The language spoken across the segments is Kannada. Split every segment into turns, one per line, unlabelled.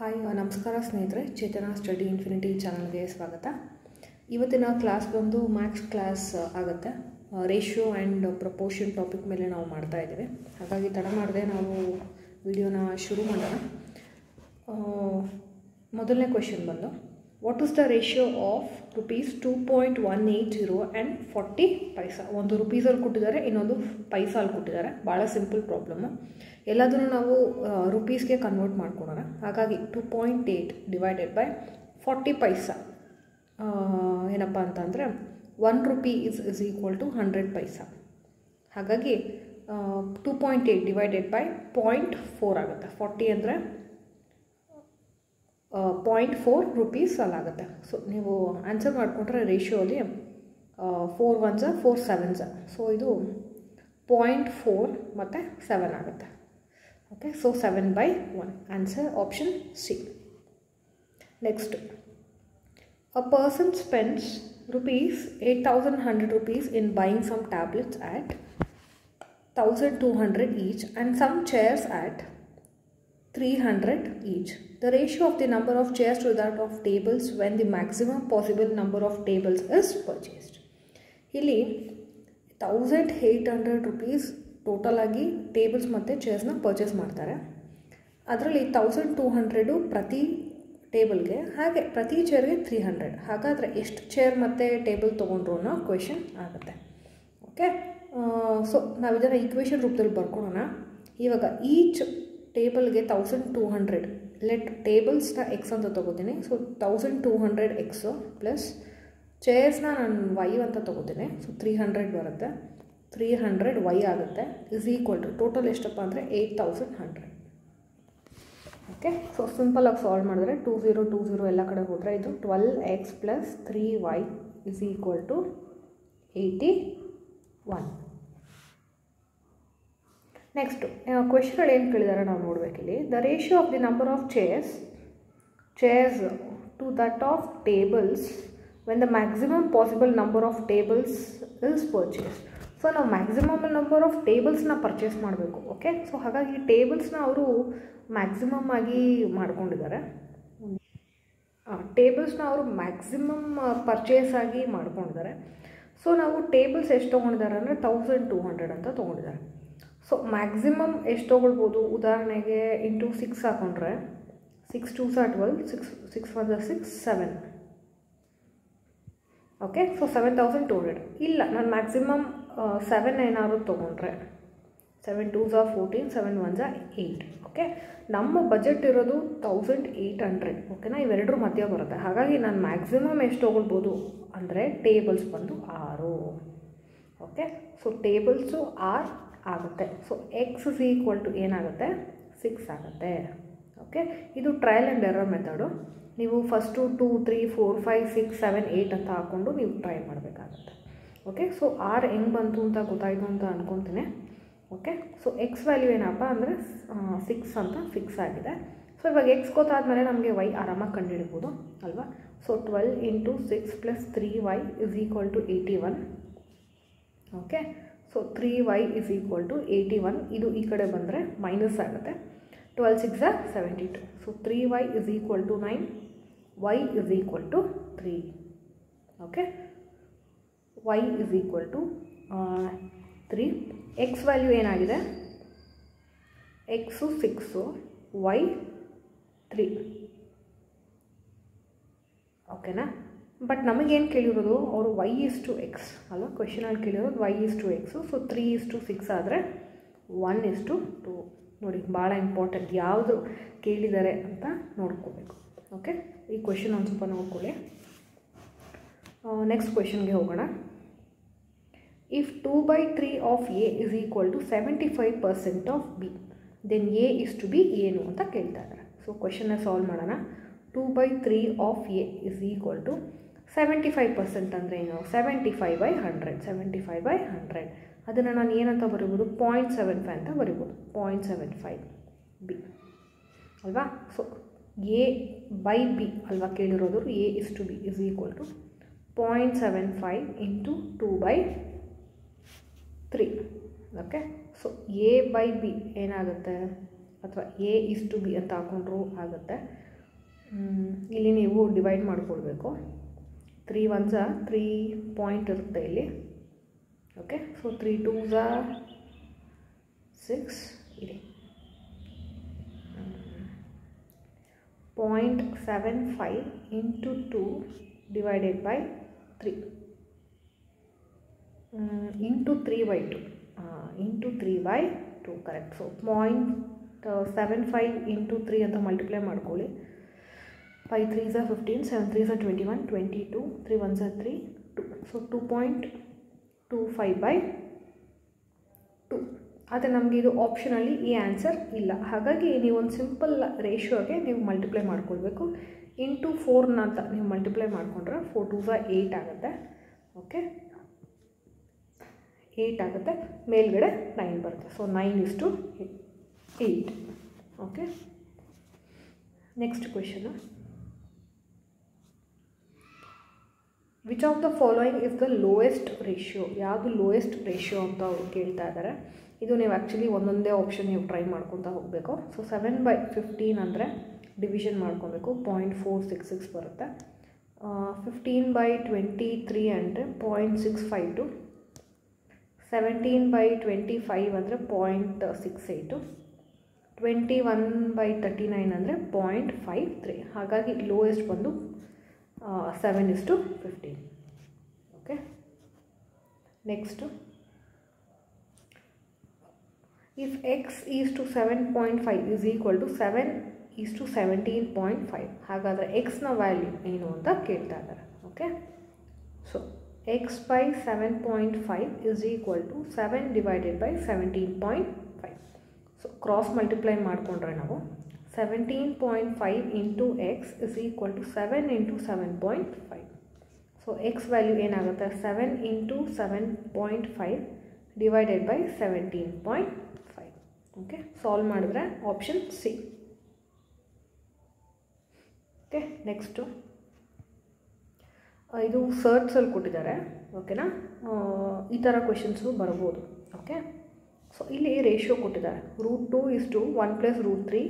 ಹಾಯ್ ನಮಸ್ಕಾರ ಸ್ನೇಹಿತರೆ, ಚೇತನ ಸ್ಟಡಿ ಇನ್ಫಿನಿಟಿ ಚಾನಲ್ಗೆ ಸ್ವಾಗತ. ಇವತ್ತಿನ ಕ್ಲಾಸ್ ಬಂದು ಮ್ಯಾಥ್ಸ್ ಕ್ಲಾಸ್ ಆಗುತ್ತೆ. ರೇಷಿಯೋ ಆ್ಯಂಡ್ ಪ್ರಪೋರ್ಷನ್ ಟಾಪಿಕ್ ಮೇಲೆ ನಾವು ಮಾಡ್ತಾ ಇದ್ದೀವಿ. ಹಾಗಾಗಿ ತಡ ಮಾಡದೆ ನಾವು ವಿಡಿಯೋನ ಶುರು ಮಾಡೋಣ. ಮೊದಲನೇ ಕ್ವೆಶನ್ ಬಂದು, what is the ratio of ₹2.180 and 40 ಪೈಸಾ? ಒಂದು ರುಪೀಸಲ್ಲಿ ಕೊಟ್ಟಿದ್ದಾರೆ, ಇನ್ನೊಂದು ಪೈಸಾಲ್ಲಿ ಕೊಟ್ಟಿದ್ದಾರೆ. ಭಾಳ ಸಿಂಪಲ್ ಪ್ರಾಬ್ಲಮ್ಮು. ಎಲ್ಲದನ್ನು ನಾವು ರುಪೀಸ್ಗೆ ಕನ್ವರ್ಟ್ ಮಾಡ್ಕೊಳೋಣ. ಹಾಗಾಗಿ 2.8 ಡಿವೈಡೆಡ್ ಬೈ 40 ಪೈಸಾ ಏನಪ್ಪ ಅಂತಂದರೆ 1 ರೂಪಿ ಇಸ್ ಈಕ್ವಲ್ ಟು 100 ಪೈಸಾ. ಹಾಗಾಗಿ 2.8 ಡಿವೈಡೆಡ್ ಬೈ 0.4 ಆಗುತ್ತೆ. 40 ಅಂದರೆ 0.4 ರುಪೀಸ್ ಅಲ್ಲಾಗುತ್ತೆ. ಸೊ ನೀವು ಆನ್ಸರ್ ಮಾಡಿಕೊಂಡ್ರೆ ರೇಷಿಯೋಲಿ 4 1s 4 7s. ಸೊ ಇದು 0.4 ಮತ್ತು 7 ಆಗುತ್ತೆ. Okay, so 7/1. Answer option C. Next, a person spends ₹8,100 in buying some tablets at 1,200 each and some chairs at 300 each. The ratio of the number of chairs to that of tables when the maximum possible number of tables is purchased. ಇಲ್ಲಿ ₹1,800 ಟೋಟಲ್ ಆಗಿ ಟೇಬಲ್ಸ್ ಮತ್ತು ಚೇರ್ಸ್ನ ಪರ್ಚೇಸ್ ಮಾಡ್ತಾರೆ. ಅದರಲ್ಲಿ 1,200 ಪ್ರತಿ ಟೇಬಲ್ಗೆ, ಹಾಗೆ ಪ್ರತಿ ಚೇರ್ಗೆ 300. ಹಾಗಾದರೆ ಎಷ್ಟು ಚೇರ್ ಮತ್ತು ಟೇಬಲ್ ತೊಗೊಂಡ್ರು ಅನ್ನೋ ಕ್ವೆಶನ್ ಆಗುತ್ತೆ. ಓಕೆ, ಸೊ ನಾವು ಇದನ್ನು ಈಕ್ವೇಷನ್ ರೂಪದಲ್ಲಿ ಬರ್ಕೊಳ್ಳೋಣ. ಇವಾಗ ಈಚ್ ಟೇಬಲ್ಗೆ 1,200 ಲೆಟ್ ಟೇಬಲ್ಸ್ನ ಎಕ್ಸ್ ಅಂತ ತೊಗೋತೀನಿ. ಸೊ 1,200 ಎಕ್ಸು ಪ್ಲಸ್ ಚೇರ್ಸ್ನ ನಾನು ವೈ ಅಂತ ತೊಗೋತೀನಿ. ಸೊ 300 ಬರುತ್ತೆ. 300 ವೈ ಆಗುತ್ತೆ ಇಸ್ ಈಕ್ವಲ್ ಟು ಟೋಟಲ್ ಎಷ್ಟಪ್ಪ ಅಂದರೆ 8,100. ಓಕೆ, ಸೊ ಸಿಂಪಲಾಗಿ ಸಾಲ್ವ್ ಮಾಡಿದ್ರೆ 20 ಎಲ್ಲ ಕಡೆ ಹೋದರೆ ಇದು 12x plus 3y is equal to 81. Next ಕ್ವೆಶನಲ್ಲಿ ಏನು ಕೇಳಿದ್ದಾರೆ ನಾವು ನೋಡಬೇಕಿಲ್ಲಿ. The ratio of the number of chairs to that of tables when the maximum possible number of tables is purchase. So ನಾವು ಮ್ಯಾಕ್ಸಿಮಮ್ ನಂಬರ್ ಆಫ್ ಟೇಬಲ್ಸ್ನ ಪರ್ಚೇಸ್ ಮಾಡಬೇಕು. ಓಕೆ, ಸೊ ಹಾಗಾಗಿ ಟೇಬಲ್ಸ್ನ ಅವರು ಮ್ಯಾಕ್ಸಿಮಮ್ ಆಗಿ ಮಾಡ್ಕೊಂಡಿದ್ದಾರೆ. ಟೇಬಲ್ಸ್ನ ಅವರು ಮ್ಯಾಕ್ಸಿಮಮ್ ಪರ್ಚೇಸ್ ಆಗಿ ಮಾಡ್ಕೊಂಡಿದ್ದಾರೆ. ಸೊ ನಾವು ಟೇಬಲ್ಸ್ ಎಷ್ಟು ತೊಗೊಂಡಿದ್ದಾರೆ ಅಂದರೆ 1,200 ಅಂತ ತೊಗೊಂಡಿದ್ದಾರೆ. ಸೊ ಮ್ಯಾಕ್ಸಿಮಮ್ ಎಷ್ಟು ತೊಗೊಳ್ಬೋದು? ಉದಾಹರಣೆಗೆ ಇಂಟು 6 ಹಾಕೊಂಡ್ರೆ 6 2s 12, 6 1s 6 7. Okay, so 7,200. ಇಲ್ಲ, ನಾನು ಮ್ಯಾಕ್ಸಿಮಮ್ 7 ಏನಾದ್ರು ತೊಗೊಂಡ್ರೆ 7 2s 14, 7 1s 8. ಓಕೆ, ನಮ್ಮ ಬಜೆಟ್ ಇರೋದು 1,800. ಓಕೆನಾ, ಇವೆರಡರ ಮಧ್ಯ ಬರುತ್ತೆ. ಹಾಗಾಗಿ ನಾನು ಮ್ಯಾಕ್ಸಿಮಮ್ ಎಷ್ಟು ತೊಗೊಳ್ಬೋದು ಅಂದರೆ ಟೇಬಲ್ಸ್ ಬಂದು 6. ಓಕೆ, ಸೊ ಟೇಬಲ್ಸು 6 ಆಗುತ್ತೆ. So x is equal to ಏನಾಗುತ್ತೆ? 6 ಆಗುತ್ತೆ. ಓಕೆ, ಇದು ಟ್ರಯಲ್ ಆ್ಯಂಡ್ ಎರರ್ ಮೆಥಡು. ನೀವು ಫಸ್ಟು 2 3 4 5 6 7 8 ಅಂತ ಹಾಕ್ಕೊಂಡು ನೀವು ಟ್ರೈ ಮಾಡಬೇಕಾಗುತ್ತೆ. ಓಕೆ, ಸೊ 6 ಹೆಂಗೆ ಬಂತು ಅಂತ ಗೊತ್ತಾಯಿತು ಅಂತ ಅಂದ್ಕೊತೀನಿ. ಓಕೆ, ಸೊ ಎಕ್ಸ್ ವ್ಯಾಲ್ಯೂ ಏನಪ್ಪ ಅಂದರೆ 6 ಅಂತ ಫಿಕ್ಸ್ ಆಗಿದೆ. ಸೊ ಇವಾಗ ಎಕ್ಸ್ ಗೊತ್ತಾದಮೇಲೆ ನಮಗೆ ವೈ ಆರಾಮಾಗಿ ಕಂಡುಹಿಡ್ಬೋದು ಅಲ್ವಾ. So 12 into 6 plus 3y is equal to 81. Okay, so 3y is equal to 81. ಇದು ಈ ಕಡೆ ಬಂದರೆ ಮೈನಸ್ ಆಗುತ್ತೆ. 12 6 72. So 3y is equal to 9, y is equal to 3. Okay, y is equal to 3. X value ಏನಾಗಿದೆ? X 6, y 3. ಓಕೆನಾ, ಬಟ್ ನಮಗೇನು ಕೇಳಿರೋದು ಅವರು y/x ಅಲ್ಲ, ಕ್ವೆಶನಲ್ಲಿ ಕೇಳಿರೋದು y/x. ಸೊ 3/6 ಆದರೆ 1/2. ನೋಡಿ, ಭಾಳ ಇಂಪಾರ್ಟೆಂಟ್. ಯಾವುದು ಕೇಳಿದ್ದಾರೆ ಅಂತ ನೋಡ್ಕೋಬೇಕು. ಓಕೆ, ಈ ಕ್ವೆಶನ್ ಒಂದು ಸ್ವಲ್ಪ ನೋಡ್ಕೊಳ್ಳಿ. ನೆಕ್ಸ್ಟ್ ಕ್ವೆಶನ್ಗೆ ಹೋಗೋಣ. If 2/3 of A is equal to 75% of b, then a is to b ಏನು ಅಂತ ಕೇಳ್ತಾ ಇದ್ದಾರೆ. ಸೊ ಕ್ವೆಶನ್ನ ಸಾಲ್ವ್ ಮಾಡೋಣ. 2/3 of A is equal to 75% ಅಂದರೆ ಏನು? 75/100. 75/100 ಅದನ್ನು ನಾನು ಏನಂತ ಬರಿಬೋದು? 0.75 ಅಂತ ಬರಿಬೋದು. 0.75 ಬಿ ಅಲ್ವಾ. ಸೊ ಎ ಬೈ ಬಿ ಅಲ್ವಾ ಕೇಳಿರೋದು. A is to B is equal to 0.75 into 2/3. Okay, so A by B ಏನಾಗುತ್ತೆ? ಅಥವಾ ಎ ಇಸ್ ಟು ಬಿ ಅಂತ ಹಾಕೊಂಡ್ರೂ ಆಗುತ್ತೆ. ಇಲ್ಲಿ ನೀವು ಡಿವೈಡ್ ಮಾಡ್ಕೊಳ್ಬೇಕು. 3 1s 3 ಪಾಯಿಂಟ್ ಇರುತ್ತೆ ಇಲ್ಲಿ. ಓಕೆ, ಸೊ 3 2s 6 ಇದೆ. 0.75 into 2 divided by 3 into 3 by 2 into 3 by 2 correct. So 0.75 into 3 ಅಂತ ಮಲ್ಟಿಪ್ಲೈ ಮಾಡ್ಕೊಳ್ಳಿ. 5 3s 15, 7 3s 21, 22, 3 1s 3, 2. So 2.25 by 2. ಆದರೆ ನಮಗೆ ಇದು ಆಪ್ಷನಲ್ಲಿ ಈ ಆನ್ಸರ್ ಇಲ್ಲ. ಹಾಗಾಗಿ ನೀವು ಒಂದು ಸಿಂಪಲ್ ರೇಷಿಯೋಗೆ ನೀವು ಮಲ್ಟಿಪ್ಲೈ ಮಾಡ್ಕೊಳ್ಬೇಕು. ಇಂಟು 4ನ ಅಂತ ನೀವು ಮಲ್ಟಿಪ್ಲೈ ಮಾಡಿಕೊಂಡ್ರೆ 4 2s 8 ಆಗುತ್ತೆ. ಓಕೆ, 8 ಆಗುತ್ತೆ, ಮೇಲ್ಗಡೆ 9 ಬರುತ್ತೆ. So 9:8. Okay, next question. Which of the following is the lowest ratio? ಯಾವುದು ಲೋಯೆಸ್ಟ್ ರೇಷಿಯೋ ಅಂತ ಅವರು ಕೇಳ್ತಾ ಇದ್ದಾರೆ. ಇದು ನೀವು ಆ್ಯಕ್ಚುಲಿ ಒಂದೊಂದೇ ಆಪ್ಷನ್ ನೀವು ಟ್ರೈ ಮಾಡ್ಕೊತಾ ಹೋಗಬೇಕು. ಸೊ 7/15 ಅಂದರೆ ಡಿವಿಷನ್ ಮಾಡ್ಕೊಬೇಕು, 0.466 ಬರುತ್ತೆ. 15/23 ಅಂದರೆ 0.652. 17/25 ಅಂದರೆ 0.68. 21/39 ಅಂದರೆ 0.53. ಹಾಗಾಗಿ ಲೋಯೆಸ್ಟ್ ಬಂದು 7:15. Okay, next. If x is to 7.5 is equal to 7 is to 17.5, ಹಾಗಾದರೆ ಎಕ್ಸ್ನ ವ್ಯಾಲ್ಯೂ ಏನು ಅಂತ ಕೇಳ್ತಾ ಇದ್ದಾರೆ. ಓಕೆ, so x by 7.5 is equal to 7 divided by 17.5. So cross multiply ಮಾಡಿಕೊಂಡ್ರೆ ನಾವು 17.5 into x is equal to 7 into 7.5. So X value ಏನಾಗುತ್ತೆ? 7 into 7.5 divided by 17.5. Okay, solve ಮಾಡಿದ್ರೆ ಆಪ್ಷನ್ ಸಿ. Okay, next. ಇದು ಸರ್ಚ್ಸಲ್ಲಿ ಕೊಟ್ಟಿದ್ದಾರೆ. ಓಕೆನಾ, ಈ ಥರ ಕ್ವೆಶನ್ಸು ಬರ್ಬೋದು. ಓಕೆ, ಸೊ ಇಲ್ಲಿ ರೇಷಿಯೋ ಕೊಟ್ಟಿದ್ದಾರೆ. √2 is to 1 + √3.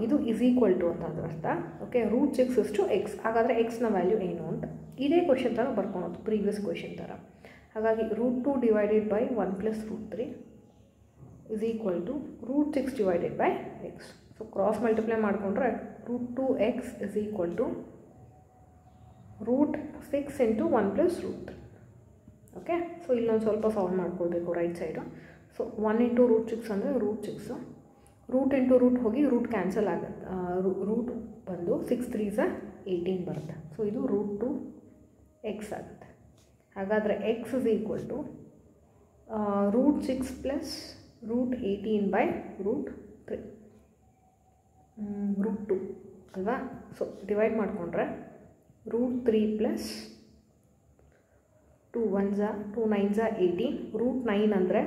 ಇದು ಇಸ್ ಈಕ್ವಲ್ ಟು ಅಂತ ಅದರ ಅರ್ಥ. Okay, √6 is to x. ಹಾಗಾದರೆ ಎಕ್ಸ್ನ ವ್ಯಾಲ್ಯೂ ಏನು ಅಂತ ಇದೇ ಕ್ವೆಶನ್ ಥರ ಬರ್ಕೊಳೋದು, ಪ್ರೀವಿಯಸ್ ಕ್ವೆಶನ್ ಥರ. ಹಾಗಾಗಿ √2 divided by 1 + √3 is equal to √6 divided by x. So cross multiply ಮಾಡಿಕೊಂಡ್ರೆ √2x is equal to √6 into 1 + √3. Okay, so ಇಲ್ಲೊಂದು ಸ್ವಲ್ಪ ಸಾಲ್ವ್ ಮಾಡ್ಕೊಳ್ಬೇಕು ರೈಟ್ ಸೈಡು. ಸೊ 1 into √6 ಅಂದರೆ √6. ರೂಟ್ ಇಂಟು ರೂಟ್ ಹೋಗಿ ರೂಟ್ ಕ್ಯಾನ್ಸಲ್ ಆಗುತ್ತೆ. ರೂಟ್ ಬಂದು 6 3s 18 ಬರುತ್ತೆ. ಸೊ ಇದು √2x ಆಗುತ್ತೆ. ಹಾಗಾದರೆ x is equal to √6 + √18 by √3 √2 ಅಲ್ವಾ. ಸೊ ಡಿವೈಡ್ ಮಾಡಿಕೊಂಡ್ರೆ √3 + 2 1s 2 9s 18. √9 ಅಂದರೆ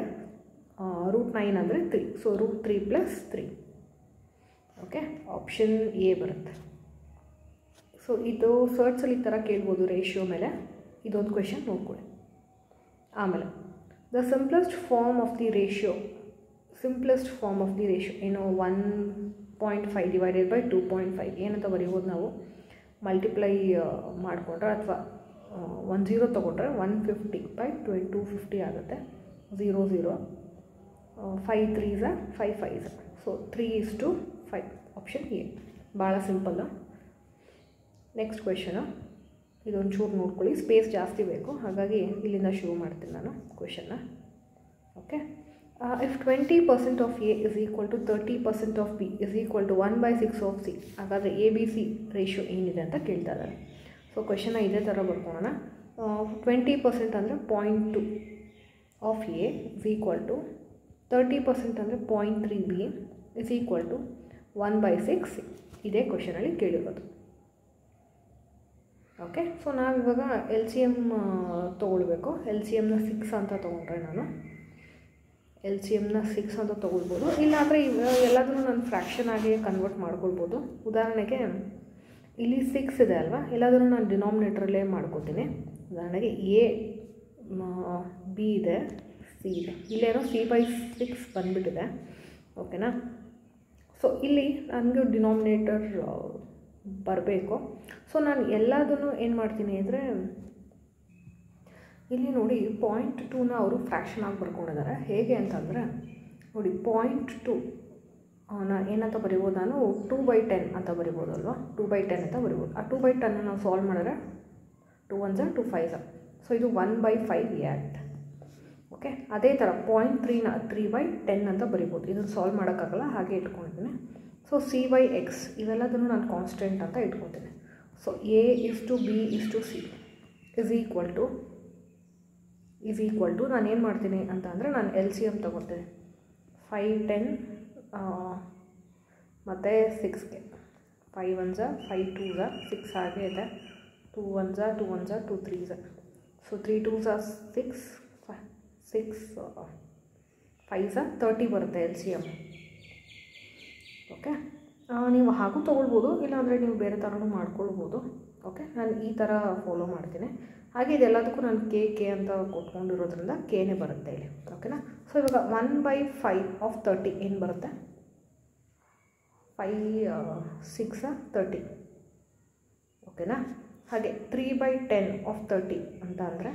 3. ಸೊ √3 + 3. ಓಕೆ, ಆಪ್ಷನ್ ಎ ಬರುತ್ತೆ. ಸೊ ಇದು ಸರ್ಚಲ್ಲಿ ಈ ಥರ ಕೇಳ್ಬೋದು ರೇಷಿಯೋ ಮೇಲೆ. ಇದೊಂದು ಕ್ವೆಶನ್ ನೋಡ್ಕೊಳ್ಳಿ. ಆಮೇಲೆ the simplest form of the ratio ಏನು? 1.5 divided by 2.5 ಏನಂತ ಬರೀಬೋದು ನಾವು? ಮಲ್ಟಿಪ್ಲೈ ಮಾಡಿಕೊಂಡ್ರೆ ಅಥವಾ 10 ತೊಗೊಂಡ್ರೆ 150/250 ಆಗುತ್ತೆ. 0 0 5 3s 5 5s. So 3:5 option A. ಭಾಳ ಸಿಂಪಲ್ಲು. Next question. ಇದೊಂದು ಚೂರು ನೋಡ್ಕೊಳ್ಳಿ, ಸ್ಪೇಸ್ ಜಾಸ್ತಿ ಬೇಕು, ಹಾಗಾಗಿ ಇಲ್ಲಿಂದ ಶುರು ಮಾಡ್ತೀನಿ ನಾನು ಕ್ವೆಶನ್ನ. Okay, if 20% of A is equal to 30% of B is equal to 1/6 of C, ಹಾಗಾದರೆ ABC ರೇಷಿಯೋ ಏನಿದೆ ಅಂತ ಕೇಳ್ತಾ ಇದ್ದಾರೆ. ಸೊ ಕ್ವೆಶನ್ನ ಇದೇ ಥರ ಬರ್ಕೊಳ್ಳೋಣ. 20% ಅಂದರೆ 0.2 of A is equal to 30% ಅಂದರೆ 0.3 B is equal to 1/6 C. ಇದೇ ಕ್ವೆಶನಲ್ಲಿ ಕೇಳಿರೋದು. ಓಕೆ, ಸೊ ನಾವಿವಾಗ LCM ತೊಗೊಳ್ಬೇಕು. LCMನ 6 ಅಂತ ತೊಗೊಂಡ್ರೆ ನಾನು LCMನ 6 ಅಂತ ತೊಗೊಳ್ಬೋದು. ಇಲ್ಲಾಂದರೆ ಎಲ್ಲದನ್ನು ನಾನು ಫ್ರ್ಯಾಕ್ಷನ್ ಆಗಿ ಕನ್ವರ್ಟ್ ಮಾಡ್ಕೊಳ್ಬೋದು. ಉದಾಹರಣೆಗೆ ಇಲ್ಲಿ 6 ಇದೆ ಅಲ್ವಾ, ಎಲ್ಲಾದರೂ ನಾನು ಡಿನಾಮಿನೇಟ್ರಲ್ಲೇ ಮಾಡ್ಕೋತೀನಿ. ಉದಾಹರಣೆಗೆ A B ಇದೆ, C ಇದೆ. ಇಲ್ಲೇನೋ C/6 ಬಂದುಬಿಟ್ಟಿದೆ. ಓಕೆನಾ. ಸೊ ಇಲ್ಲಿ ನನಗೆ ಡಿನಾಮಿನೇಟರ್ ಬರಬೇಕು. ಸೊ ನಾನು ಎಲ್ಲದನ್ನು ಏನು ಮಾಡ್ತೀನಿ ಅಂದರೆ, ಇಲ್ಲಿ ನೋಡಿ 0.2ನ ಅವರು ಫ್ರ್ಯಾಕ್ಷನ್ ಆಗಿ ಬರ್ಕೊಂಡಿದ್ದಾರೆ. ಹೇಗೆ ಅಂತಂದರೆ ನೋಡಿ 0.2 ನಾನು ಏನಂತ ಬರಿಬೋದು, ನಾನು 2/10 ಅಂತ ಬರಿಬೋದಲ್ವ, 2/10 ಅಂತ ಬರಿಬೋದು. ಆ 2/10 ನಾವು ಸಾಲ್ವ್ ಮಾಡಿದ್ರೆ 2 1s 2 5s, ಸೊ ಇದು 1/5 ಆಗುತ್ತೆ. ಓಕೆ, ಅದೇ ಥರ 0.3ನ 3/10 ಅಂತ ಬರಿಬೋದು. ಇದನ್ನು ಸಾಲ್ವ್ ಮಾಡೋಕ್ಕಾಗಲ್ಲ, ಹಾಗೆ ಇಟ್ಕೊಂಡಿದ್ದೀನಿ. ಸೊ C/X ಇವೆಲ್ಲದನ್ನು ನಾನು ಕಾನ್ಸ್ಟೆಂಟ್ ಅಂತ ಇಟ್ಕೊತೀನಿ. So A:B:C is equal to ನಾನು ಏನು ಮಾಡ್ತೀನಿ ಅಂತ ಅಂದರೆ, ನಾನು LCM ತೊಗೊತೀನಿ. 5 10 ಮತ್ತು 6ಗೆ 5 1s 5 2s 6 ಹಾಗೆ ಇದೆ. 2 1s 2 1s 2 3s, so 3 2s 6 6 5s 30 ಬರುತ್ತೆ LCM. ಓಕೆ, ನೀವು ಹಾಗೂ ತೊಗೊಳ್ಬೋದು, ಇಲ್ಲಾಂದರೆ ನೀವು ಬೇರೆ ಥರನೂ ಮಾಡ್ಕೊಳ್ಬೋದು. ಓಕೆ, ನಾನು ಈ ಥರ ಫಾಲೋ ಮಾಡ್ತೀನಿ. ಹಾಗೆ ಇದೆಲ್ಲದಕ್ಕೂ ನಾನು ಕೆ ಅಂತ ಕೊಟ್ಕೊಂಡಿರೋದ್ರಿಂದ ಕೆನೇ ಬರುತ್ತೆ ಇಲ್ಲಿ. ಓಕೆನಾ. ಸೊ ಇವಾಗ 1/5 ಆಫ್ 30 ಏನು ಬರುತ್ತೆ, 5 6 30. ಓಕೆನಾ. ಹಾಗೆ 3/10 ಆಫ್ 30 ಅಂತ ಅಂದರೆ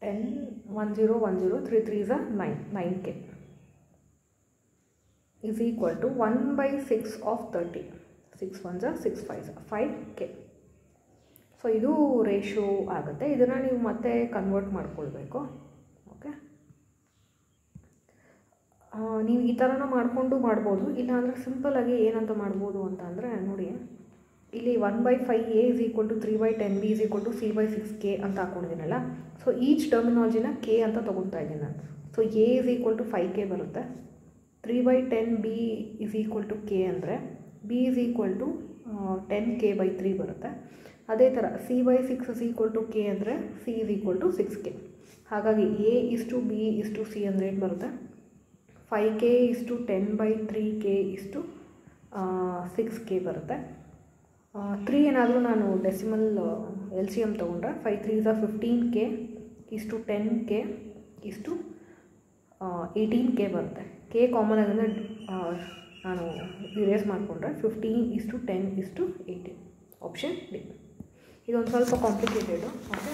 10 1 0 1 0 3 3s 9 9k is equal to 1/6 of 30 6 1s 6 5s 5k. So ಇದು ರೇಷಿಯೋ ಆಗುತ್ತೆ. ಇದನ್ನು ನೀವು ಮತ್ತೆ ಕನ್ವರ್ಟ್ ಮಾಡ್ಕೊಳ್ಬೇಕು. ಓಕೆ, ನೀವು ಈ ಥರನ ಮಾಡಿಕೊಂಡು ಮಾಡ್ಬೋದು, ಇಲ್ಲಾಂದರೆ ಸಿಂಪಲ್ಲಾಗಿ ಏನಂತ ಮಾಡ್ಬೋದು ಅಂತ ಅಂದರೆ, ನೋಡಿ ಇಲ್ಲಿ 1/5A is equal to 3/10B is equal to C/6k ಅಂತ ಹಾಕ್ಕೊಂಡಿದ್ದೀನಲ್ಲ. ಸೊ ಈಚ್ ಟರ್ಮಿನಾಲಜಿನ ಕೆ ಅಂತ ತೊಗೊತಾ ಇದ್ದೀನಿ ನಾನು. So A is equal to 5k ಬರುತ್ತೆ. 3/10B is equal to k ಅಂದರೆ B is equal to 10k/3 ಬರುತ್ತೆ. ಅದೇ ಥರ C/6 is equal to k ಅಂದರೆ C is equal to 6k. ಹಾಗಾಗಿ A:B:C ಅಂದರೆ ಏನು ಬರುತ್ತೆ, 5k 10/3k 6k ಬರುತ್ತೆ. 3 ಏನಾದರೂ ನಾನು ಡೆಸಿಮಲ್ LCM ತೊಗೊಂಡ್ರೆ 5 3s 15k 10k 18k ಬರುತ್ತೆ. ಕೆ ಕಾಮನ್ ಆಗಿದ್ರೆ ನಾನು ಇರೇಸ್ ಮಾಡಿಕೊಂಡ್ರೆ 15:10:18. Option D. ಇದೊಂದು ಸ್ವಲ್ಪ ಕಾಂಪ್ಲಿಕೇಟೆಡು. ಓಕೆ,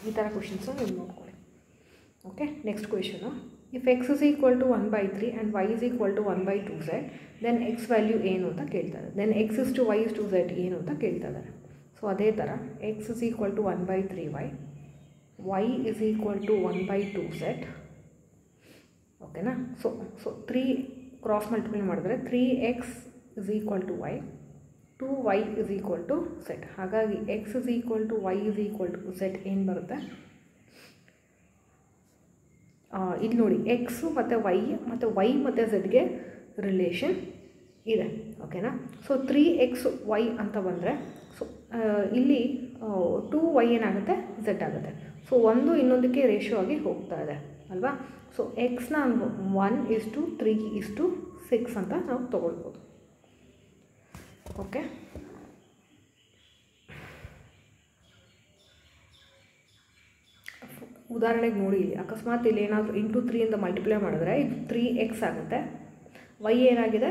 ಈ ಥರ ಕ್ವೆಶನ್ಸು ನೀವು ನೋಡ್ಕೊಳ್ಳಿ. Okay, next question, if x is equal to 1/3 and y is equal to 1/2z, then x value ಏನು ಅಂತ ಕೇಳ್ತಾರೆ. Then x is to y is to z ಏನು ಅಂತ ಕೇಳ್ತಾ ಇದ್ದಾರೆ. ಸೊ ಅದೇ ಥರ x is equal to 1/3y, y is equal to 1/2z. ಓಕೆನಾ. ಸೊ 3 ಕ್ರಾಸ್ ಮಲ್ಟಿಪ್ಲೈ ಮಾಡಿದ್ರೆ 3x is equal to y, 2y is equal to z. ಹಾಗಾಗಿ x is equal to y is equal to z ಏನು ಬರುತ್ತೆ, ಇಲ್ಲಿ ನೋಡಿ ಎಕ್ಸು ಮತ್ತು ವೈ ಮತ್ತು ವೈ ಮತ್ತು ಝೆಡ್ಗೆ ರಿಲೇಷನ್ ಇದೆ. ಓಕೆನಾ. ಸೊ 3xy ಅಂತ ಬಂದರೆ, ಸೊ ಇಲ್ಲಿ 2y ಏನಾಗುತ್ತೆ, ಝೆಡ್ ಆಗುತ್ತೆ. ಸೊ ಒಂದು ಇನ್ನೊಂದಕ್ಕೆ ರೇಷಿಯೋ ಆಗಿ ಹೋಗ್ತಾ ಇದೆ ಅಲ್ವಾ. ಸೊ ಎಕ್ಸ್ನ 1:3:6 ಅಂತ ನಾವು ತೊಗೊಳ್ಬೋದು. ಓಕೆ, ಉದಾಹರಣೆಗೆ ನೋಡಿ, ಇಲ್ಲಿ ಅಕಸ್ಮಾತ್ ಇಲ್ಲಿ ಏನಾದರೂ 3 ಇಂದ ಮಲ್ಟಿಪ್ಲೈ ಮಾಡಿದ್ರೆ ಇದು 3x ಆಗುತ್ತೆ. y ಏನಾಗಿದೆ,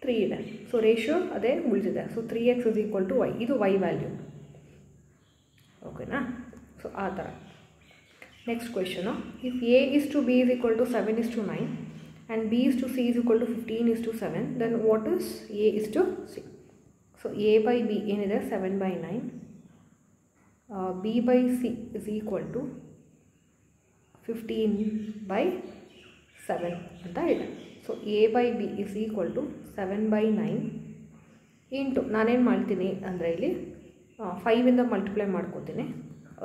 3 ಇದೆ. ಸೊ ರೇಷಿಯೋ ಅದೇ ಉಳಿದಿದೆ. So 3x is equal to y, ಇದು y ವ್ಯಾಲ್ಯೂ. ಓಕೆನಾ. ಸೊ ಆ ಥರ. Next question, if A is to B is equal to 7:9 and B is to C is equal to 15:7, then what is A is to C? So A/B ಏನಿದೆ 7/9, B/C is equal to 15/7 ಅಂತ ಇದೆ. So A/B is equal to 7/9 into ನಾನೇನು ಮಾಡ್ತೀನಿ ಅಂದರೆ ಇಲ್ಲಿ 5ಇಂದ ಮಲ್ಟಿಪ್ಲೈ ಮಾಡ್ಕೋತೀನಿ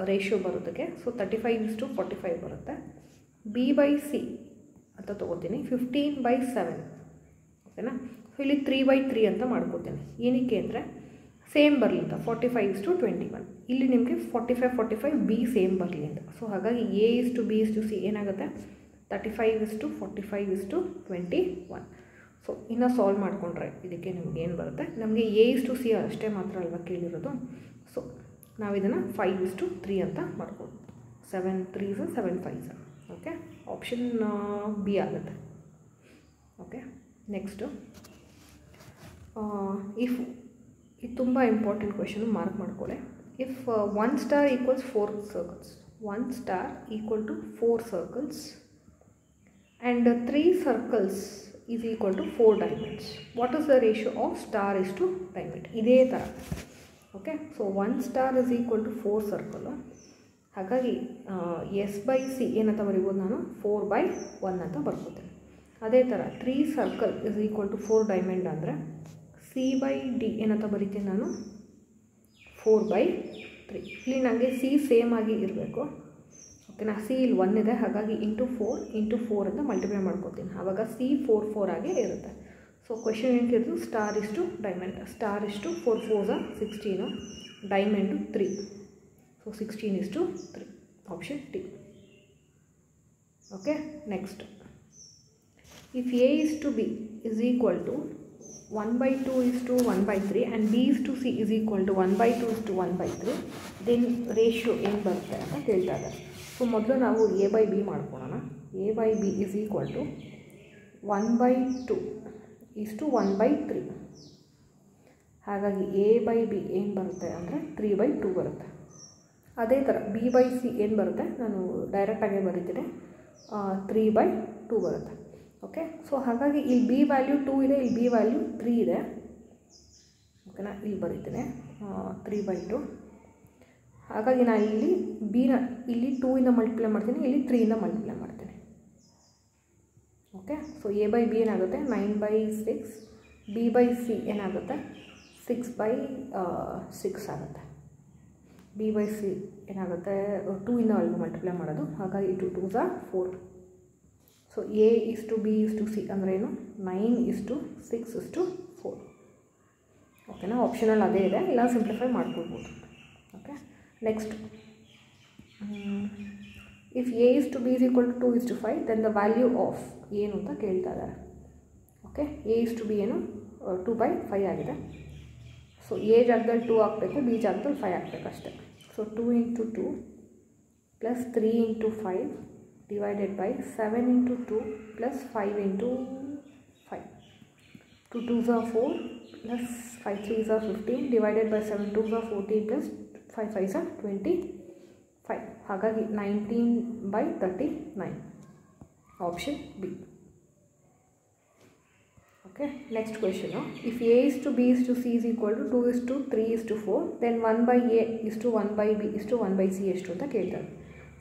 ರೇಷಿಯೋ ಬರೋದಕ್ಕೆ. ಸೊ 35:45 ಬರುತ್ತೆ. B/C ಅಂತ ತೊಗೋತೀನಿ 15/7. ಓಕೆನಾ. ಸೊ ಇಲ್ಲಿ 3/3 ಅಂತ ಮಾಡ್ಕೋತೀನಿ. ಏನಕ್ಕೆ ಅಂದರೆ ಸೇಮ್ ಬರಲಿ ಅಂತ, 45:21. ಇಲ್ಲಿ ನಿಮಗೆ 45 B ಸೇಮ್ ಬರಲಿ ಅಂತ. ಸೊ ಹಾಗಾಗಿ A is to B is to C ಏನಾಗುತ್ತೆ, 35:45:21. ಸೊ ಇನ್ನು ಸಾಲ್ವ್ ಮಾಡಿಕೊಂಡ್ರೆ ಇದಕ್ಕೆ ನಿಮ್ಗೆ ಏನು ಬರುತ್ತೆ, ನಮಗೆ A is to C ಅಷ್ಟೇ ಮಾತ್ರ ಅಲ್ವಾ ಕೇಳಿರೋದು. ಸೊ ನಾವು ಇದನ್ನು 5:3 ಅಂತ ಮಾಡ್ಬೋದು. 7 3s 7 5s. Okay, option B ಆಗುತ್ತೆ. ಓಕೆ, ನೆಕ್ಸ್ಟು ಇಫ್ ಇದು ತುಂಬ ಇಂಪಾರ್ಟೆಂಟ್ ಕ್ವೆಶನ್, ಮಾರ್ಕ್ ಮಾಡ್ಕೊಳ್ಳಿ. If 1 star equals 4 circles, 1 star equal to 4 circles and 3 circles is equal to 4 diamonds, what is the ratio of star is to diamond? ಇದೇ ಥರ. Okay, so 1 star is equal to 4 circle. ಹಾಗಾಗಿ S/C ಏನಂತ ಬರಿಬೋದು ನಾನು, 4/1 ಅಂತ ಬರ್ಕೋತೇನೆ. ಅದೇ ಥರ 3 circle is equal to 4 diamond ಅಂದರೆ C/D ಏನಂತ ಬರಿತೀನಿ ನಾನು, 4/3. ಇಲ್ಲಿ ನನಗೆ ಸಿ ಸೇಮ್ ಆಗಿ ಇರಬೇಕು. ಓಕೆನಾ, ಸಿ ಇಲ್ಲಿ 1 ಇದೆ, ಹಾಗಾಗಿ ಇಂಟು 4 ಅಂತ ಮಲ್ಟಿಪ್ಲೈ ಮಾಡ್ಕೋತೀನಿ. ಆವಾಗ C 4 ಆಗೇ ಇರುತ್ತೆ. ಸೊ ಕ್ವೆಶನ್ ಏನಿರೋದು ಸ್ಟಾರ್ ಇಷ್ಟು ಡೈಮಂಡ್. ಸ್ಟಾರ್ ಇಷ್ಟು 4 4s are 16, diamond 3. So 16:3, option T. Okay, next, if A is to B is equal to 1/2 is to 1/3 and B is to C is equal to 1/2 is to 1/3, then ratio ಏನು ಬರುತ್ತೆ ಅಂತ ಕೇಳ್ತಾ ಇದ್ದಾರೆ. ಸೊ ಮೊದಲು ನಾವು A/B ಮಾಡ್ಕೊಳ್ಳೋಣ. A/B is equal to 1/2 is to 1/3. ಹಾಗಾಗಿ A/B ಏನು ಬರುತ್ತೆ ಅಂದರೆ 3/2 ಬರುತ್ತೆ. ಅದೇ ಥರ B/C ಏನು ಬರುತ್ತೆ, ನಾನು ಡೈರೆಕ್ಟಾಗೇ ಬರೀತೀನಿ, 3/2 ಬರುತ್ತೆ. ಓಕೆ, ಸೊ ಹಾಗಾಗಿ ಇಲ್ಲಿ B ವ್ಯಾಲ್ಯೂ 2 ಇದೆ, ಇಲ್ಲಿ B ವ್ಯಾಲ್ಯೂ 3 ಇದೆ. ಓಕೆನಾ, ಇಲ್ಲಿ ಬರೀತೀನಿ 3/2. ಹಾಗಾಗಿ ನಾನು ಇಲ್ಲಿ ಬಿನ ಇಲ್ಲಿ 2 ಇಂದ ಮಲ್ಟಿಪ್ಲೈ ಮಾಡ್ತೀನಿ, ಇಲ್ಲಿ 3 ಇಂದ ಮಲ್ಟಿಪ್ಲೈ ಮಾಡ್ತೀನಿ. ಓಕೆ, ಸೊ A/B ಏನಾಗುತ್ತೆ 9/6, B/C ಏನಾಗುತ್ತೆ 6/6 ಆಗುತ್ತೆ. B/C ಏನಾಗುತ್ತೆ 2 ಇಂದ ಮಲ್ಟಿಪ್ಲೈ ಮಾಡೋದು, ಹಾಗಾಗಿ 2 2s are 4. So A is to B is to C ಅಂದ್ರೇನು, 9:6:4. ಓಕೆನಾ, ಆಪ್ಷನಲ್ಲಿ ಅದೇ ಇದೆ, ಇಲ್ಲ ಸಿಂಪ್ಲಿಫೈ ಮಾಡ್ಕೊಳ್ಬೋದು. Okay, next, if A is to B is equal to 2:5 then the value of ಏನು ಅಂತ ಕೇಳ್ತಾ ಇದ್ದಾರೆ. ಓಕೆ, A is to B ಏನು 2/5 ಆಗಿದೆ. ಸೊ A ಜಾಗದಲ್ಲಿ 2 ಹಾಕಬೇಕು, B ಜಾಗದಲ್ಲಿ 5 ಹಾಕಬೇಕು ಅಷ್ಟೇ. So 2 × 2 plus 3 × 5 divided by 7 × 2 plus 5 × 5. 2 2s are 4 plus 5 3s are 15 divided by 7 2s are 14 plus 5 5s are 25. ಹಾಗಾಗಿ 19/39, option B. Okay, next question, if A is to B is to C is equal to 2:3:4 then 1/A is to 1/B is to 1/C ಎಷ್ಟು ಅಂತ ಕೇಳ್ತಾರೆ.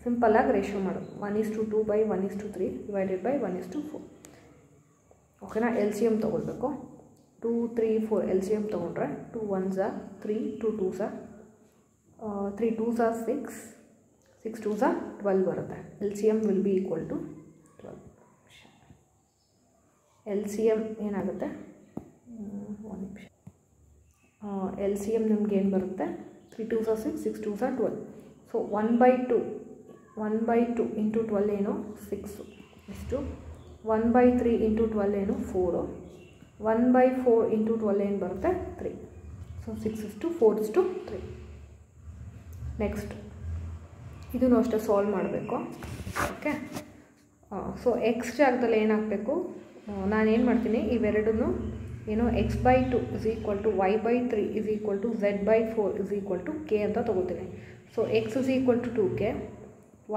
ಸಿಂಪಲ್ಲಾಗಿ ರೇಷಿಯೋ ಮಾಡೋದು, 1:2/1:3 ಡಿವೈಡೆಡ್ ಬೈ 1:4. ಓಕೆನಾ, ಎಲ್ ಸಿ ಎಮ್ ತೊಗೊಳ್ಬೇಕು. 2 3 4 ಎಲ್ ಸಿ ಎಮ್ ತೊಗೊಂಡ್ರೆ 2 1s are 3, 2 2s are 3 2s are 6, 6 2s are 12 ಬರುತ್ತೆ. L C M will be equal to 12. L C M ಏನಾಗುತ್ತೆ, ಒಂದು ನಿಮಿಷ, ಎಲ್ ಸಿ ಎಮ್ ನಿಮ್ಗೆ ಏನು ಬರುತ್ತೆ, 3 2s are 6, 6 2s are 12. So 1/2 × 12 ಏನು 6, ಇಷ್ಟು 1/3 × 12 ಏನು 4, 1/4 × 12 ಏನು ಬರುತ್ತೆ 3. ಸೊ 6:4:3. ನೆಕ್ಸ್ಟ್, ಇದನ್ನು ಅಷ್ಟೇ ಸಾಲ್ವ್ ಮಾಡಬೇಕು. ಓಕೆ, ಸೊ ಎಕ್ಸ್ ಜಾಗದಲ್ಲಿ ಏನಾಗಬೇಕು, ನಾನೇನು ಮಾಡ್ತೀನಿ, ಇವೆರಡನ್ನು ಏನು x/2 is equal to y/3 is equal to z/4 is equal to k ಅಂತ ತೊಗೋತೀನಿ. So x is equal to 2k,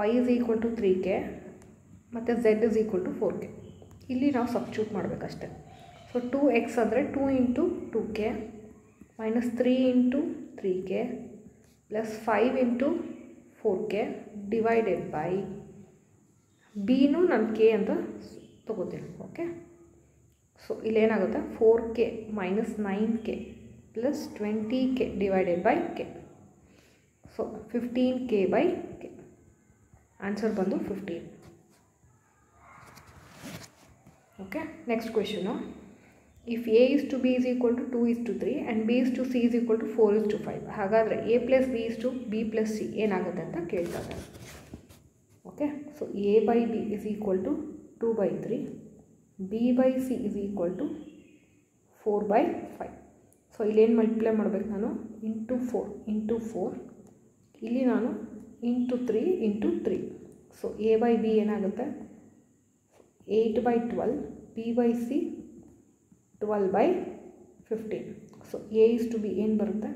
y is equal to 3k ಮತ್ತು z is equal to 4k. ಇಲ್ಲಿ ನಾವು ಸಬ್ಸ್ಟಿಟ್ಯೂಟ್ ಮಾಡಬೇಕಷ್ಟೆ. ಸೊ 2x ಅಂದರೆ 2 × 2k minus 3 × 3k plus 5 × 4k divided by ಬಿನೂ ನಾನು ಕೆ ಅಂತ ತೊಗೋತೀನಿ. ಓಕೆ, ಸೊ ಇಲ್ಲೇನಾಗುತ್ತೆ 4k minus 9k plus 20k divided by k. So 15k/k. Answer ಬಂದು 15. Okay, next question, if A is to B is equal to 2:3 and B is to C is equal to 4:5, ಹಾಗಾದರೆ A + B is to B + C ಏನಾಗುತ್ತೆ ಅಂತ ಕೇಳ್ತಾ ಇದ್ದಾರೆ. ಓಕೆ, so A/B is equal to 2/3, B/C is equal to 4/5. So ಇಲ್ಲೇನು ಮಲ್ಟಿಪ್ಲೈ ಮಾಡಬೇಕು ನಾನು, ಇಂಟು 4 ಇಲ್ಲಿ ನಾನು ಇಂಟು 3 × 3. ಸೊ A/B ಏನಾಗುತ್ತೆ 8/12, B/C 12/3. 15. So A is to B ಏನು ಬರುತ್ತೆ?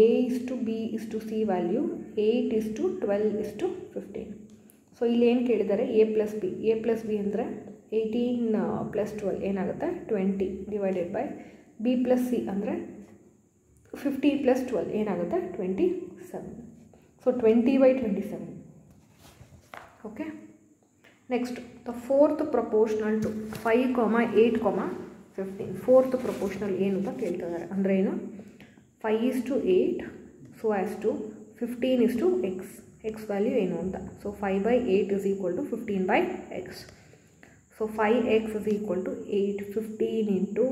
A is to B is to C value 8 is to 12 is to 15. So ಇಲ್ಲಿ ಏನು ಕೇಳಿದ್ದಾರೆ? A plus B. A plus B ಅಂದರೆ 18 plus 12 ಏನಾಗುತ್ತೆ? 20 divided by B plus C ಅಂದರೆ 15 plus 12 ಏನಾಗುತ್ತೆ? 27. So 20/27. Okay. Next the fourth proportional to 5, 8, 15. Fourth proportional ಏನು ಅಂತ ಕೇಳ್ತಿದ್ದಾರೆ. ಅಂದರೆ ಏನು? 5 is to 8 so as to 15 is to x. x value ಏನು ಅಂತ. So 5/8 is equal to 15/x. So 5x is equal to 8. 15 into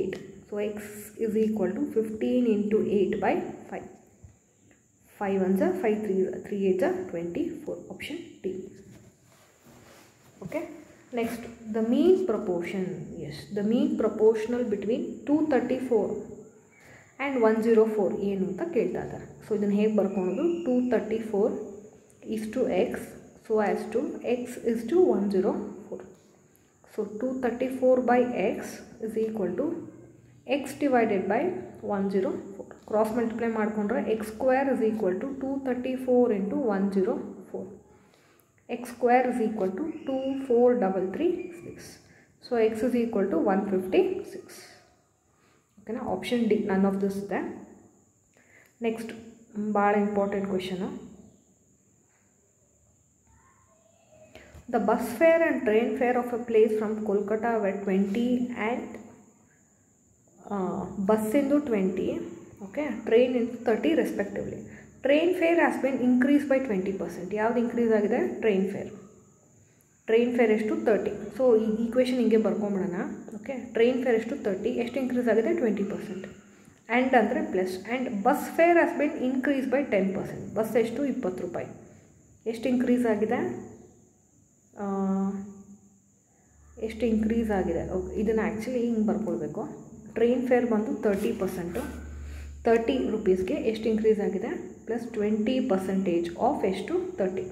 8. So x is equal to 15 into 8/5. 5 1s are 5 3 8s are 24. Option D. Okay. Next, the mean proportion. Yes, the mean proportional between 234 and 104 ಏನು ಅಂತ ಕೇಳ್ತಾ ಇದ್ದಾರೆ. ಸೊ ಇದನ್ನು ಹೇಗೆ ಬರ್ಕೊಳೋದು? 234 is to x so as to x is to 104. So 234/x is equal to x divided by 104. Cross multiply ಮಾಡಿಕೊಂಡ್ರೆ x square is equal to 234 into 104. x square is equal to 24336. So x is equal to 156. Okay, now option D, none of this ಇದೆ. Next, ಭಾಳ important question. The bus fare and train fare of a place from Kolkata were 20 and bus into 20, okay, train into 30 respectively. Train fare has been increased by 20%. ಯಾವ್ದು ಇನ್ಕ್ರೀಸ್ ಆಗಿದೆ? Train fair. ಟ್ರೈನ್ ಫೇರ್ ಎಷ್ಟು? 30. ಸೊ ಈ ಈಕ್ವೇಷನ್ ಹಿಂಗೆ ಬರ್ಕೊಂಬಿಡೋಣ. ಓಕೆ, ಟ್ರೈನ್ ಫೇರ್ ಎಷ್ಟು? 30. ಎಷ್ಟು ಇನ್ಕ್ರೀಸ್ ಆಗಿದೆ? 20%. ಆ್ಯಂಡ್ ಅಂದರೆ plus. And bus fare has been increase by 10%. Bus ಎಷ್ಟು? 20 ರೂಪಾಯಿ. ಎಷ್ಟು ಇನ್ಕ್ರೀಸ್ ಆಗಿದೆ? ಎಷ್ಟು ಇನ್ಕ್ರೀಸ್ ಆಗಿದೆ? ಓಕೆ, ಇದನ್ನು ಆ್ಯಕ್ಚುಲಿ ಹಿಂಗೆ ಬರ್ಕೊಳ್ಬೇಕು. ಟ್ರೈನ್ ಫೇರ್ ಬಂದು 30%. 30 ರೂಪೀಸ್ಗೆ ಎಷ್ಟು ಇನ್ಕ್ರೀಸ್ ಆಗಿದೆ? ಪ್ಲಸ್ 20% ಆಫ್ ಎಷ್ಟು? 30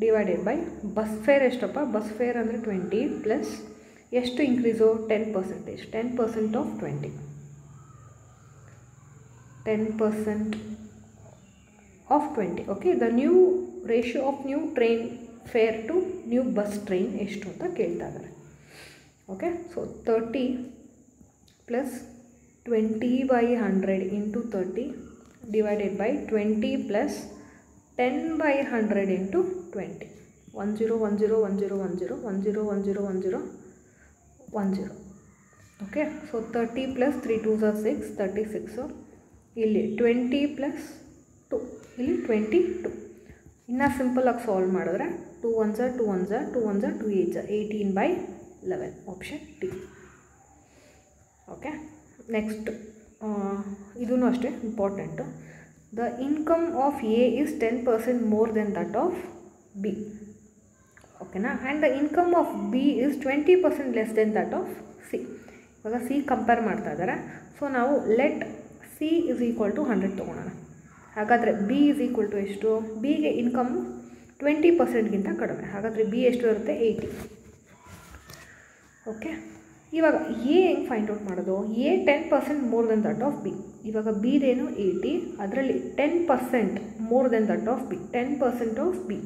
ಡಿವೈಡೆಡ್ ಬೈ ಬಸ್ ಫೇರ್ ಎಷ್ಟಪ್ಪ? ಬಸ್ ಫೇರ್ ಅಂದರೆ 20 ಪ್ಲಸ್ ಎಷ್ಟು increase? 10%. 10% of 20. 10% of 20. Okay, the new ratio of new train fare to new bus train ಎಷ್ಟು ಅಂತ ಕೇಳ್ತಾ ಇದ್ದಾರೆ. ಓಕೆ, so 30 plus 20/100 into 30 divided by 20 plus 10/100 into 20. 10 10 10 10 10 10 10 10. Okay, so 30 plus 3 2s are 6, 36. ಇಲ್ಲಿ 20 plus 2, ಇಲ್ಲಿ 22. ಇನ್ನು ಸಿಂಪಲ್ ಆಗಿ ಸಾಲ್ವ್ ಮಾಡಿದ್ರೆ 2 1s are 2 1s are 2 1s are 2 8s are 18/11. Option D. Okay, next ಇದೂ ಅಷ್ಟೇ important. The income of A is 10% more than that of B. ಓಕೆನಾ? And the income of B is 20% less than that of C. ಇವಾಗ ಸಿ ಕಂಪೇರ್ ಮಾಡ್ತಾ ಇದ್ದಾರೆ. ಸೊ ನಾವು let C is equal to 100 ತೊಗೊಳೋಣ. ಹಾಗಾದರೆ ಬಿ ಇಸ್ ಈಕ್ವಲ್ ಟು ಎಷ್ಟು? ಬಿಗೆ ಇನ್ಕಮ್ಮು 20%ಗಿಂತ ಕಡಿಮೆ. ಹಾಗಾದರೆ ಬಿ ಎಷ್ಟು ಇರುತ್ತೆ? 80. ಓಕೆ, ಇವಾಗ ಎ ಹೆಂಗೆ ಫೈಂಡ್ ಔಟ್ ಮಾಡೋದು? A 10% more than that of B. ಇವಾಗ ಬಿದೇನು 80, ಅದರಲ್ಲಿ 10% more than that of B, 10% of B.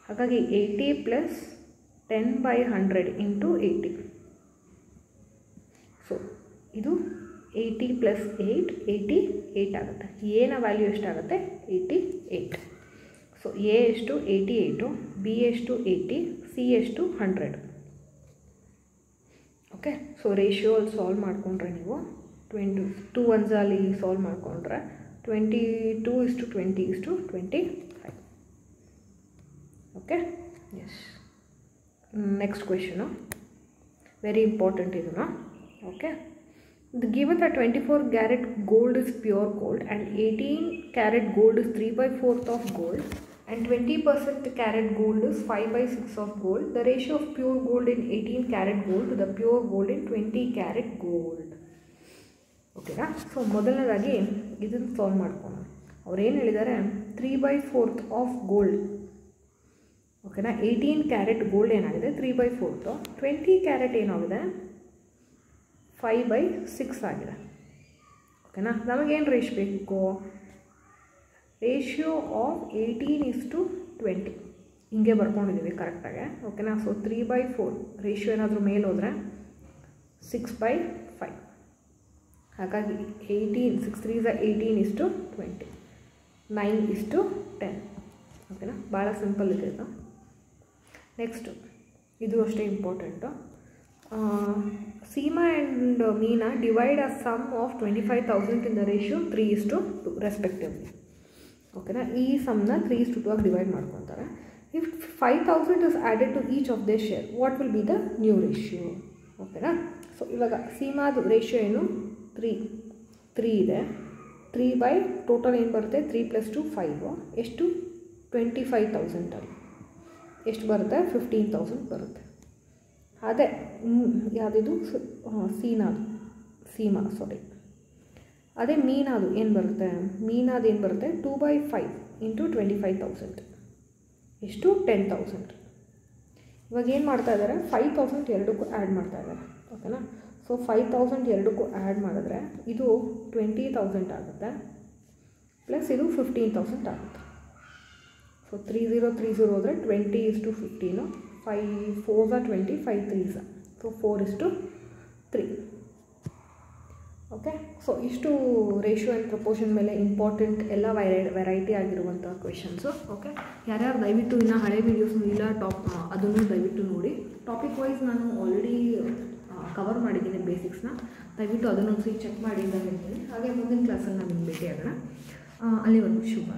ಹಾಗಾಗಿ 80 ಪ್ಲಸ್ 10/100 ಇಂಟು 80. ಸೊ ಇದು 80 ಪ್ಲಸ್ 8 88 ಆಗುತ್ತೆ. ಎನ ವ್ಯಾಲ್ಯೂ ಎಷ್ಟಾಗುತ್ತೆ? 88. ಸೊ ಎ ಎಷ್ಟು? 88, ಬಿ ಎಷ್ಟು? 80, ಸಿ ಎಷ್ಟು? 100. ಓಕೆ, ಸೊ ರೇಷಿಯೋ ಅಲ್ಲಿ ಸಾಲ್ವ್ ಮಾಡಿಕೊಂಡ್ರೆ ನೀವು 2 1s ಅಲ್ಲಿ ಸಾಲ್ವ್ ಮಾಡಿಕೊಂಡ್ರೆ 22:20:25. Okay, yes. Next question very important ಇದನ್ನು. ಓಕೆ, given that 24 carat gold is pure gold and 18 carat gold is 3/4 of gold and 20% carat gold is 5/6 of gold, the ratio of pure gold in 18 carat gold to the pure gold in 20 carat gold. ಓಕೆನಾ? ಸೊ ಮೊದಲನೇದಾಗಿ ಇದನ್ನು ಸಾಲ್ವ್ ಮಾಡ್ಕೊಂಡು ಅವ್ರು ಏನು ಹೇಳಿದ್ದಾರೆ? 3/4 ಆಫ್ ಗೋಲ್ಡ್. ಓಕೆನಾ? 18 ಕ್ಯಾರೆಟ್ ಗೋಲ್ಡ್ ಏನಾಗಿದೆ? 3/4. 20 ಕ್ಯಾರೆಟ್ ಏನಾಗಿದೆ? 5/6 ಆಗಿದೆ. ಓಕೆನಾ. ನಮಗೇನು ರೇಷ್ ಬೇಕು? ರೇಷಿಯೋ ಆಫ್ 18:20 ಹಿಂಗೆ ಬರ್ಕೊಂಡಿದ್ದೀವಿ ಕರೆಕ್ಟಾಗೆ. ಓಕೆನಾ. ಸೊ 3/4 ರೇಷಿಯೋ ಏನಾದರೂ ಮೇಲೆ ಹೋದರೆ 6/5. ಹಾಗಾಗಿ 6 3 18:20, 9:10. ಓಕೆನಾ. ಭಾಳ ಸಿಂಪಲ್ ಇದೆ ಇದು. ನೆಕ್ಸ್ಟು ಇದು ಅಷ್ಟೇ important. Seema and Meena divide a sum of 25,000 in the ratio 3:2 respectively. ಓಕೆನಾ. ಈ ಸಮ್ನ 3:2 ಆಗಿ ಡಿವೈಡ್ ಮಾಡ್ಕೊತಾರೆ. If 5,000 is added to each of the share, what will be the new ratio? ಓಕೆನಾ. ಸೊ ಇವಾಗ ಸೀಮಾದು ರೇಷಿಯೋ ಏನು? 3 ಇದೆ. 3 ಟೋಟಲ್ ಏನು ಬರುತ್ತೆ? 3 + 2 5. ಎಷ್ಟು? 25,000 ಅಲ್ಲಿ ಎಷ್ಟು ಬರುತ್ತೆ? 15,000 ಬರುತ್ತೆ. ಅದೇ ಯಾವುದಿದು ಅದೇ ಮೀನಾದು ಏನು ಬರುತ್ತೆ? ಮೀನಾದು ಏನು ಬರುತ್ತೆ? 2/5 × 25,000 ಎಷ್ಟು? 10,000. ಇವಾಗ ಏನು ಮಾಡ್ತಾ ಇದ್ದಾರೆ? 5,000 ಎರಡಕ್ಕೂ ಆ್ಯಡ್ ಮಾಡ್ತಾ ಇದ್ದಾರೆ. ಓಕೆನಾ. ಸೊ 5,000 ಎರಡಕ್ಕೂ ಆ್ಯಡ್ ಮಾಡಿದ್ರೆ ಇದು 20,000 ಆಗುತ್ತೆ, ಪ್ಲಸ್ ಇದು 15,000 ಆಗುತ್ತೆ. ಸೊ 3030 ಹೋದರೆ 20:15, 5 4s 20, 5 3s. So 4:3. Okay. So ಇಷ್ಟು ರೇಷಿಯೋ ಆ್ಯಂಡ್ ಪ್ರಪೋರ್ಷನ್ ಮೇಲೆ ಇಂಪಾರ್ಟೆಂಟ್ ಎಲ್ಲ ವೆರೈಟಿ ಆಗಿರುವಂಥ ಕ್ವೆಶನ್ಸು. ಓಕೆ. ಯಾರ್ಯಾರು ದಯವಿಟ್ಟು ಇನ್ನೂ ಹಳೆ ವೀಡಿಯೋಸ್ ಇಲ್ಲ ಅದನ್ನು ದಯವಿಟ್ಟು ನೋಡಿ. ಟಾಪಿಕ್ ವೈಸ್ ನಾನು ಆಲ್ರೆಡಿ ಕವರ್ ಮಾಡಿದ್ದೀನಿ ಬೇಸಿಕ್ಸ್ನ. ದಯವಿಟ್ಟು ಅದನ್ನೊಂದು ಚೆಕ್ ಮಾಡಿ ಅಂತ ಹೇಳ್ತೀನಿ. ಹಾಗೆ ಮುಂದಿನ ಕ್ಲಾಸಲ್ಲಿ ನಾನು ಭೇಟಿ ಆಗೋಣ. ಅಲ್ಲಿವರೆಗೂ ಶುಭ.